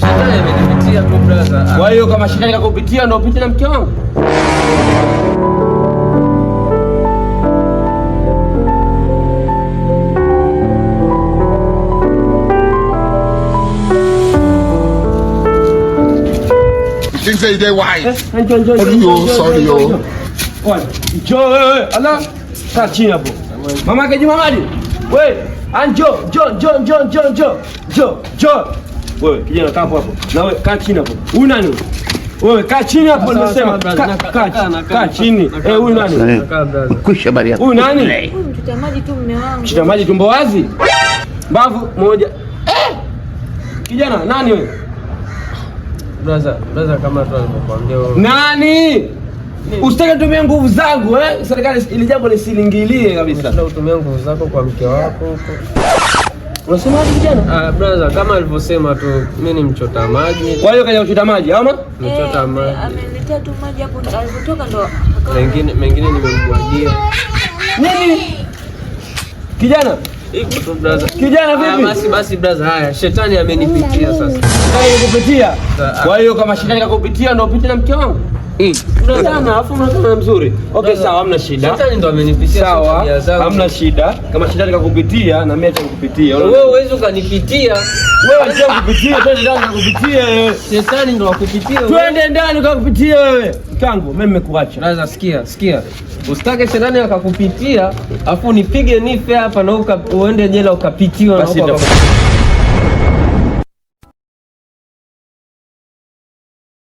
Shetani amenipitia tu brother. Kwa hiyo kama shetani kakupitia ndio upite na mke wangu? Things say they why. Sorry yo. Njoo wewe. Ala. Kaa chini hapo. Mama yake Juma Madi. Wewe, njoo. Wewe kijana kaa hapo. Na wewe kaa chini hapo. Huyu nani? Wewe kaa chini hapo nimesema. Kaa chini. Huyu nani? Kwisha habari yako. Huyu nani? Huyu mchota maji tu mume wangu. Mchota maji tumbo wazi. Mbavu moja. Kijana nani wewe? Brother kama tu alipokuambia wewe. Nani? Usitake kutumia nguvu zangu serikali ili jambo lisilingilie kabisa. Unataka kutumia nguvu zako kwa mke wako huko. Unasema wapi kijana? Brother kama alivyosema tu mimi ni mchota maji. Kwa hiyo kaja kuchota maji ama? Mchota maji. Ameniletea tu maji hapo alipotoka ndo. Mengine nimemwagia. Nini? Kijana? Iko tu brother. Kijana vipi? Basi brother, haya shetani amenipitia sasa. Shetani kukupitia. Kwa hiyo kama shetani kakupitia ndio upite na mke wangu? Tunatana afu mnatana mzuri. Okay sawa, hamna shida. Shetani ndo amenipitia. Sawa, hamna shida. Kama shetani kakupitia na mimi acha kukupitia. Wewe uweze ukanipitia. Wewe acha kukupitia, twende ndani kukupitia wewe. Shetani ndo akupitia wewe. Twende ndani kukupitia wewe. Mkangu, mimi nimekuacha. Brother sikia. Usitake shetani akakupitia, afu nipige nife hapa na uende jela ukapitiwa na huko.